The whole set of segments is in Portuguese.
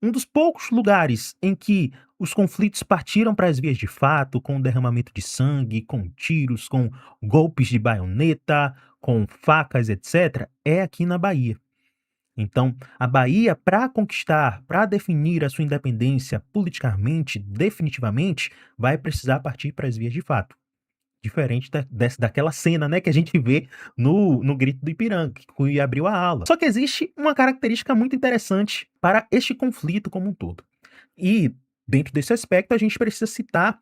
um dos poucos lugares em que os conflitos partiram para as vias de fato, com derramamento de sangue, com tiros, com golpes de baioneta, com facas, etc., é aqui na Bahia. Então, a Bahia, para conquistar, para definir a sua independência politicamente, definitivamente, vai precisar partir para as vias de fato. Diferente daquela cena, né, que a gente vê no Grito do Ipiranga, que Cunha abriu a aula. Só que existe uma característica muito interessante para este conflito como um todo. E, dentro desse aspecto, a gente precisa citar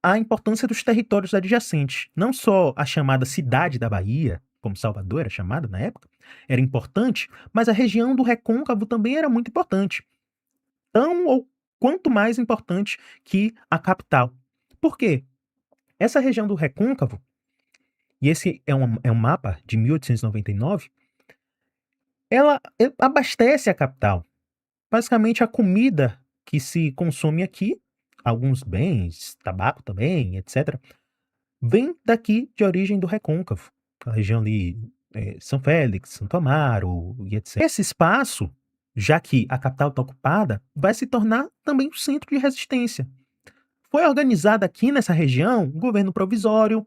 a importância dos territórios adjacentes. Não só a chamada Cidade da Bahia, como Salvador era chamada na época, era importante, mas a região do Recôncavo também era muito importante. Tão ou quanto mais importante que a capital. Por quê? Essa região do Recôncavo, e esse é um mapa de 1899, ela abastece a capital. Basicamente, a comida que se consome aqui, alguns bens, tabaco também, etc., vem daqui de origem do Recôncavo, a região ali, São Félix, Santo Amaro e etc. Esse espaço, já que a capital está ocupada, vai se tornar também um centro de resistência. Foi organizado aqui nessa região um governo provisório,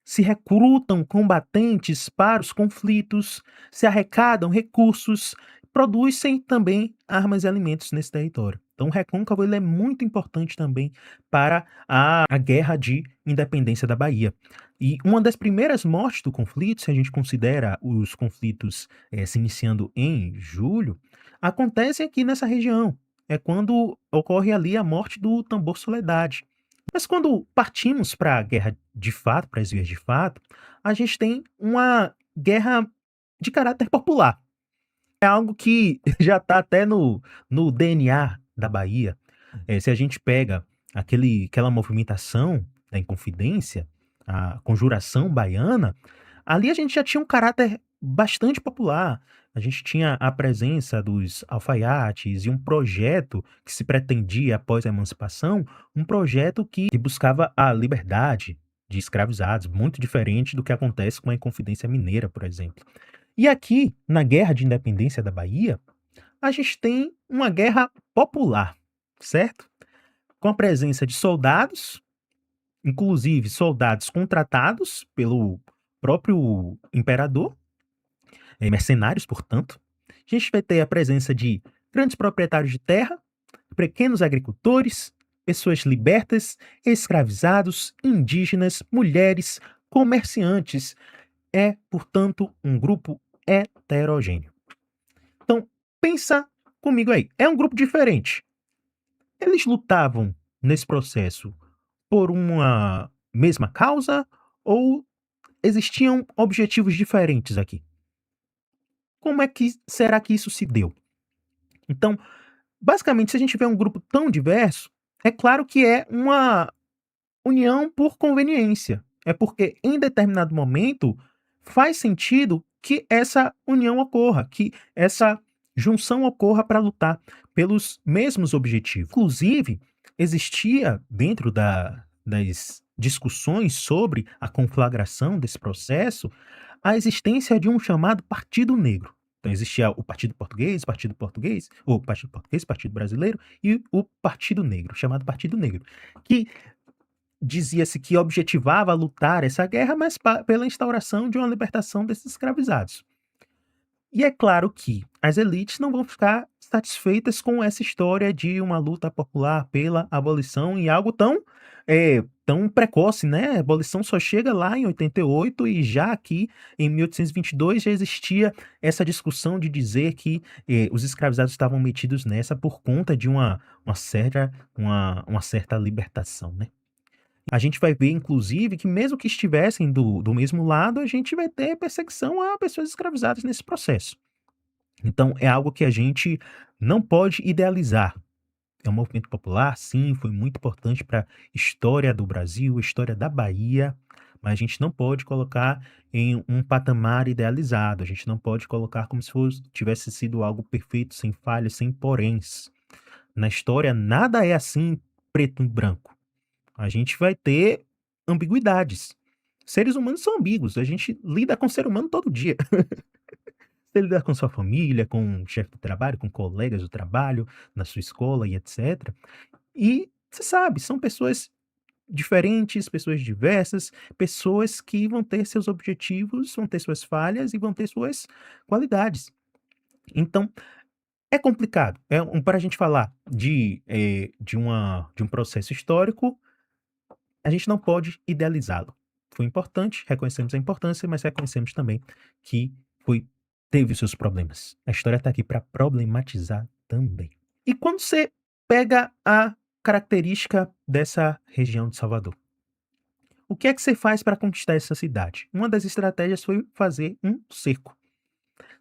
se recrutam combatentes para os conflitos, se arrecadam recursos, produzem também armas e alimentos nesse território. Então, o Recôncavo ele é muito importante também para a guerra de independência da Bahia. E uma das primeiras mortes do conflito, se a gente considera os conflitos se iniciando em julho, acontece aqui nessa região. É quando ocorre ali a morte do Tambor Soledade. Mas quando partimos para a guerra de fato, para as vias de fato, a gente tem uma guerra de caráter popular. É algo que já está até no DNA da Bahia. Se a gente pega aquela movimentação da Inconfidência, a Conjuração Baiana, ali a gente já tinha um caráter bastante popular. A gente tinha a presença dos alfaiates e um projeto que se pretendia após a emancipação, um projeto que buscava a liberdade de escravizados, muito diferente do que acontece com a Inconfidência Mineira, por exemplo. E aqui, na Guerra de Independência da Bahia, a gente tem uma guerra popular, certo? Com a presença de soldados, inclusive soldados contratados pelo próprio imperador, mercenários, portanto. A gente vai ter a presença de grandes proprietários de terra, pequenos agricultores, pessoas libertas, escravizados, indígenas, mulheres, comerciantes. É, portanto, um grupo heterogêneo. Então, pensa comigo aí. É um grupo diferente. Eles lutavam nesse processo por uma mesma causa ou existiam objetivos diferentes aqui? Como é que será que isso se deu? Então, basicamente, se a gente vê um grupo tão diverso, é claro que é uma união por conveniência. É porque em determinado momento faz sentido que essa união ocorra, que essa junção ocorra para lutar pelos mesmos objetivos. Inclusive, existia dentro das discussões sobre a conflagração desse processo a existência de um chamado Partido Negro. Então existia o Partido Português, Partido Brasileiro e o Partido Negro, chamado Partido Negro, que dizia-se que objetivava lutar essa guerra, mas pela instauração de uma libertação desses escravizados. E é claro que as elites não vão ficar satisfeitas com essa história de uma luta popular pela abolição e algo tão precoce, né? A abolição só chega lá em 88 e já aqui em 1822 já existia essa discussão de dizer que os escravizados estavam metidos nessa por conta de uma certa libertação, né? A gente vai ver, inclusive, que mesmo que estivessem do mesmo lado, a gente vai ter perseguição a pessoas escravizadas nesse processo. Então, é algo que a gente não pode idealizar. É um movimento popular, sim, foi muito importante para a história do Brasil, a história da Bahia, mas a gente não pode colocar em um patamar idealizado. A gente não pode colocar como se tivesse sido algo perfeito, sem falhas, sem poréns. Na história, nada é assim preto e branco. A gente vai ter ambiguidades. Seres humanos são ambíguos, a gente lida com ser humano todo dia. você lidar com sua família, com o chefe do trabalho, com colegas do trabalho, na sua escola e etcétera. E você sabe, são pessoas diferentes, pessoas diversas, pessoas que vão ter seus objetivos, vão ter suas falhas e vão ter suas qualidades. Então, é complicado. Para a gente falar de um processo histórico, a gente não pode idealizá-lo. Foi importante, reconhecemos a importância, mas reconhecemos também que foi teve os seus problemas. A história está aqui para problematizar também. E quando você pega a característica dessa região de Salvador, o que é que você faz para conquistar essa cidade? Uma das estratégias foi fazer um cerco.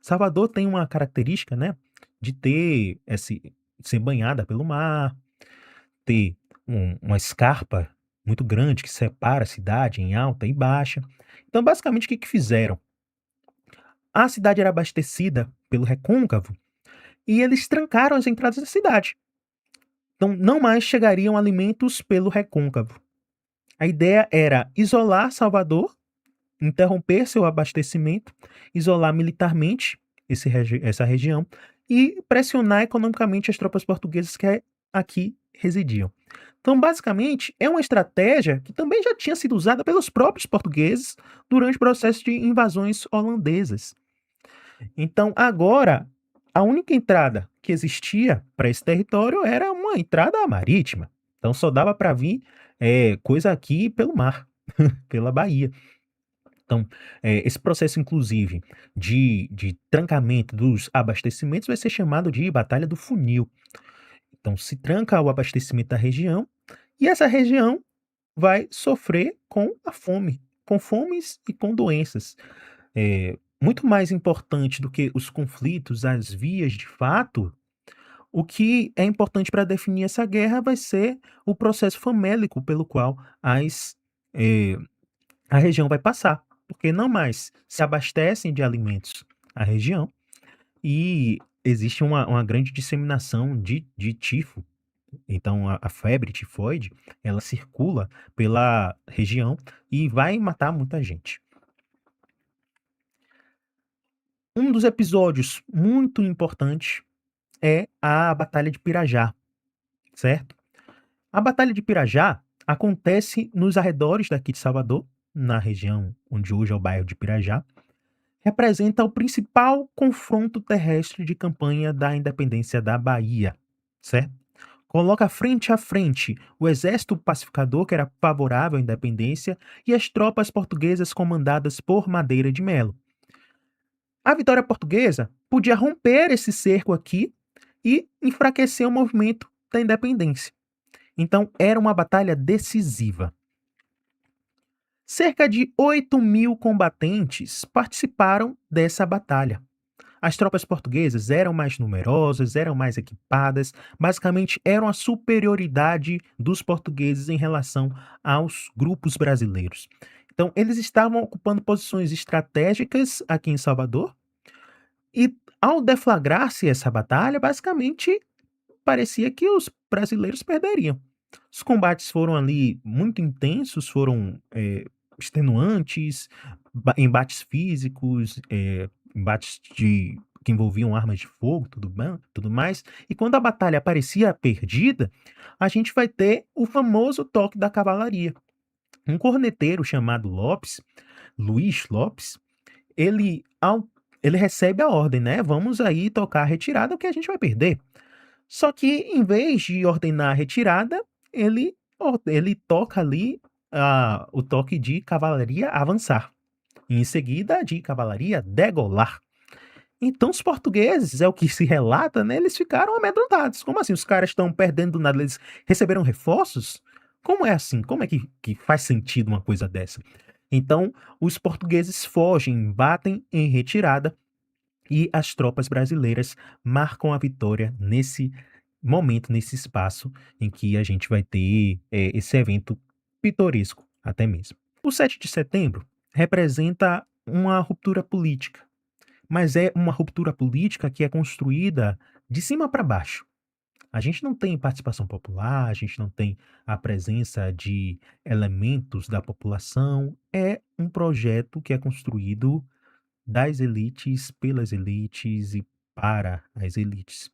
Salvador tem uma característica, né, de ter esse ser banhada pelo mar, ter uma escarpa muito grande que separa a cidade em alta e baixa. Então, basicamente, o que que fizeram? A cidade era abastecida pelo recôncavo e eles trancaram as entradas da cidade. Então, não mais chegariam alimentos pelo recôncavo. A ideia era isolar Salvador, interromper seu abastecimento, isolar militarmente essa região e pressionar economicamente as tropas portuguesas que aqui residiam. Então, basicamente, é uma estratégia que também já tinha sido usada pelos próprios portugueses durante o processo de invasões holandesas. Então, agora, a única entrada que existia para esse território era uma entrada marítima. Então, só dava para vir coisa aqui pelo mar, pela Bahia. Então, esse processo, inclusive, de trancamento dos abastecimentos vai ser chamado de Batalha do Funil. Então, se tranca o abastecimento da região e essa região vai sofrer com a fome, com fomes e com doenças. Muito mais importante do que os conflitos, as vias de fato, o que é importante para definir essa guerra vai ser o processo famélico pelo qual eh, a região vai passar, porque não mais se abastecem de alimentos a região e existe uma grande disseminação de tifo. Então a febre tifoide, ela circula pela região e vai matar muita gente. Um dos episódios muito importantes é a Batalha de Pirajá, certo? A Batalha de Pirajá acontece nos arredores daqui de Salvador, na região onde hoje é o bairro de Pirajá, representa o principal confronto terrestre de campanha da independência da Bahia, certo? Coloca frente a frente o exército pacificador, que era favorável à independência, e as tropas portuguesas comandadas por Madeira de Melo. A vitória portuguesa podia romper esse cerco aqui e enfraquecer o movimento da independência. Então, era uma batalha decisiva. Cerca de 8.000 combatentes participaram dessa batalha. As tropas portuguesas eram mais numerosas, eram mais equipadas, basicamente eram a superioridade dos portugueses em relação aos grupos brasileiros. Então, eles estavam ocupando posições estratégicas aqui em Salvador e, ao deflagrar-se essa batalha, basicamente parecia que os brasileiros perderiam. Os combates foram ali muito intensos, foram extenuantes, embates físicos, embates que envolviam armas de fogo, tudo mais. E quando a batalha parecia perdida, a gente vai ter o famoso toque da cavalaria. Um corneteiro chamado Luiz Lopes, ele, ele recebe a ordem, né? Vamos aí tocar a retirada, que a gente vai perder. Só que, em vez de ordenar a retirada, ele toca ali o toque de cavalaria avançar. E em seguida, de cavalaria degolar. Então, os portugueses, é o que se relata, né? Eles ficaram amedrontados. Como assim? Os caras estão perdendo do nada, eles receberam reforços? Como é assim? Como é que faz sentido uma coisa dessa? Então, os portugueses fogem, batem em retirada e as tropas brasileiras marcam a vitória nesse momento, nesse espaço em que a gente vai ter esse evento pitoresco até mesmo. O 7 de setembro representa uma ruptura política, mas é uma ruptura política que é construída de cima para baixo. A gente não tem participação popular, a gente não tem a presença de elementos da população, é um projeto que é construído das elites, pelas elites e para as elites.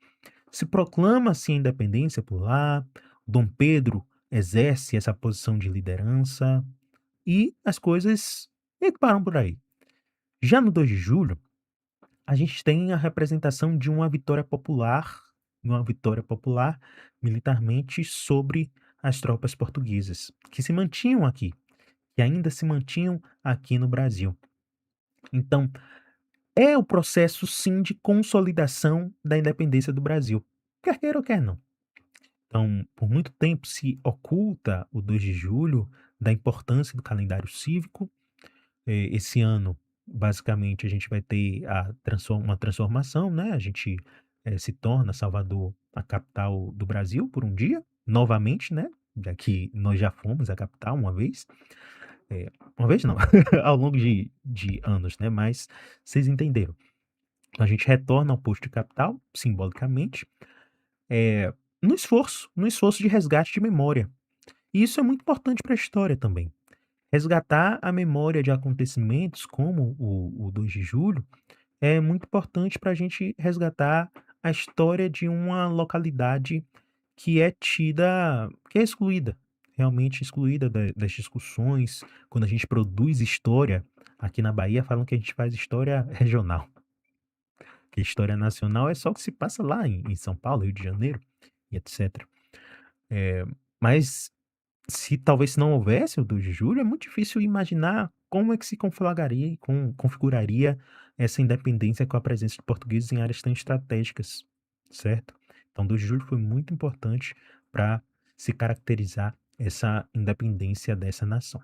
Se proclama-se a independência por lá, Dom Pedro exerce essa posição de liderança e as coisas meio que param por aí. Já no 2 de julho, a gente tem a representação de uma vitória popular militarmente sobre as tropas portuguesas, que se mantinham aqui, que ainda se mantinham aqui no Brasil. Então, é o processo sim de consolidação da independência do Brasil, quer queira ou quer não. Então, por muito tempo se oculta o 2 de julho da importância do calendário cívico. Esse ano, basicamente, a gente vai ter uma transformação, né? A gente se torna Salvador a capital do Brasil por um dia, novamente, né? Já que nós já fomos a capital uma vez. Uma vez não, ao longo de anos, né? Mas vocês entenderam. A gente retorna ao posto de capital, simbolicamente, eh, no esforço de resgate de memória. E isso é muito importante para a história também. Resgatar a memória de acontecimentos como o 2 de julho é muito importante para a gente resgatar a história de uma localidade que é excluída, realmente excluída das discussões. Quando a gente produz história, aqui na Bahia falam que a gente faz história regional, que história nacional é só o que se passa lá em São Paulo, Rio de Janeiro e etc. Eh, mas se não houvesse o 2 de julho, é muito difícil imaginar como é que se conflagraria e configuraria essa independência com a presença de portugueses em áreas tão estratégicas, certo? Então, 2 de julho foi muito importante para se caracterizar essa independência dessa nação.